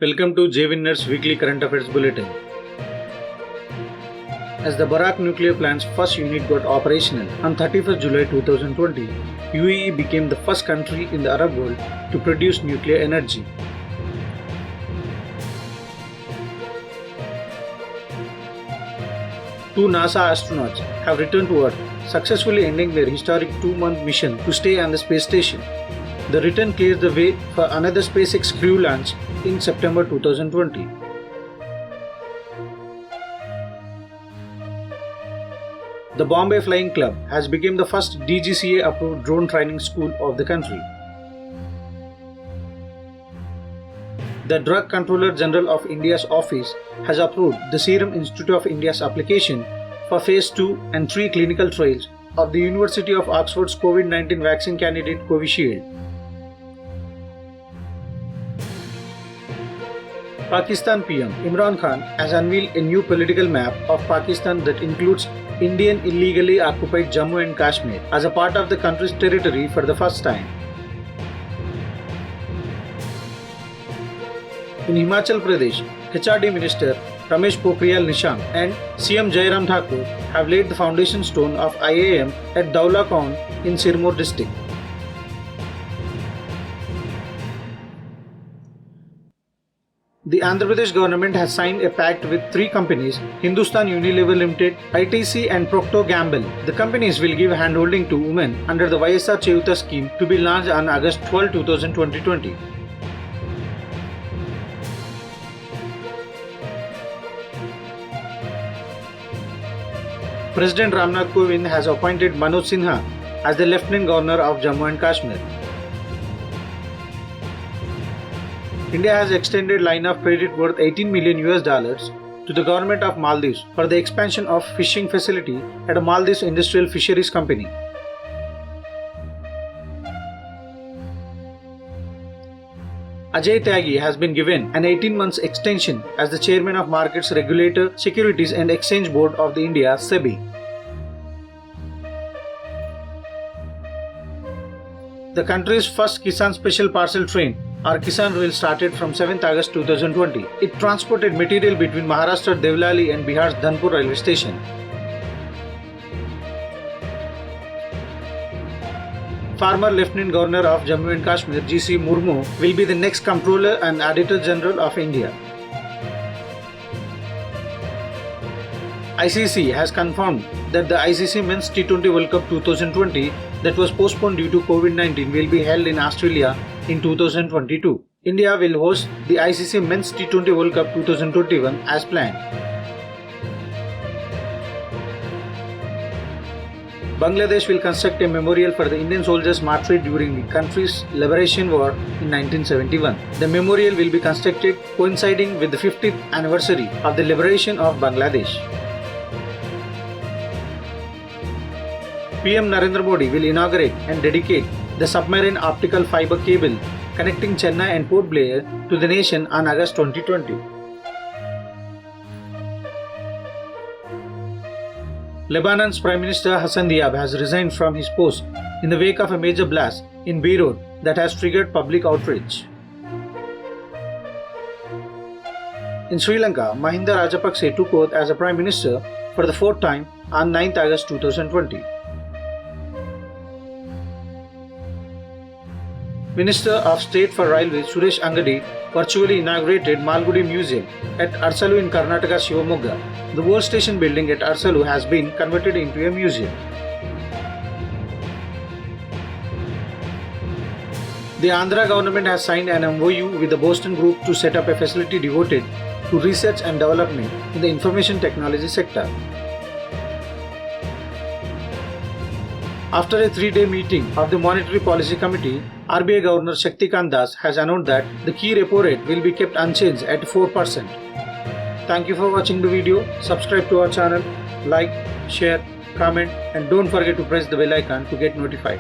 Welcome to JWinner's Weekly Current Affairs Bulletin. As the Barak nuclear plant's first unit got operational on 31st July 2020, UAE became the first country in the Arab world to produce nuclear energy. Two NASA astronauts have returned to Earth, successfully ending their historic 2-month mission to stay on the space station. The return clears the way for another SpaceX Crew launch in September 2020. The Bombay Flying Club has become the first DGCA-approved drone training school of the country. The Drug Controller General of India's office has approved the Serum Institute of India's application for Phase 2 and 3 clinical trials of the University of Oxford's COVID-19 vaccine candidate Covishield. Pakistan PM Imran Khan has unveiled a new political map of Pakistan that includes Indian illegally occupied Jammu and Kashmir as a part of the country's territory for the first time. In Himachal Pradesh, HRD Minister Ramesh Pokhriyal Nishank and CM Jairam Thakur have laid the foundation stone of IIM at Daula Kaun in Sirmaur district. The Andhra Pradesh government has signed a pact with 3 companies, Hindustan Unilever Limited, ITC and Procter Gamble. The companies will give handholding to women under the YSR Cheyuta scheme to be launched on August 12, 2020. President Ramnath Kovind has appointed Manoj Sinha as the Lieutenant Governor of Jammu and Kashmir. India has extended line of credit worth $18 million to the government of Maldives for the expansion of fishing facility at a Maldives Industrial Fisheries Company. Ajay Tyagi has been given an 18 months extension as the chairman of Markets Regulator, Securities and Exchange Board of the India (SEBI). The country's first Kisan Special Parcel Train or Kisan Rail started from 7th August 2020. It transported material between Maharashtra Devlali and Bihar's Dhanpur railway station. Former Lieutenant Governor of Jammu and Kashmir GC Murmu will be the next Comptroller and Auditor General of India. ICC has confirmed that the ICC Men's T20 World Cup 2020 that was postponed due to COVID-19 will be held in Australia in 2022. India will host the ICC Men's T20 World Cup 2021 as planned. Bangladesh will construct a memorial for the Indian soldiers martyred during the country's liberation war in 1971. The memorial will be constructed coinciding with the 50th anniversary of the liberation of Bangladesh. PM Narendra Modi will inaugurate and dedicate the submarine optical fiber cable connecting Chennai and Port Blair to the nation on August 2020. Lebanon's Prime Minister Hassan Diab has resigned from his post in the wake of a major blast in Beirut that has triggered public outrage. In Sri Lanka, Mahinda Rajapakse took oath as a Prime Minister for the 4th time on 9th August 2020. Minister of State for Railways Suresh Angadi virtually inaugurated Malgudi Museum at Arsalu in Karnataka, Shivamogga. The World Station building at Arsalu has been converted into a museum. The Andhra government has signed an MOU with the Boston Group to set up a facility devoted to research and development in the information technology sector. After a 3-day meeting of the Monetary Policy Committee, RBI Governor Shaktikant Das has announced that the key repo rate will be kept unchanged at 4%. Thank you for watching the video. Subscribe to our channel, like, share, comment and don't forget to press the bell icon to get notified.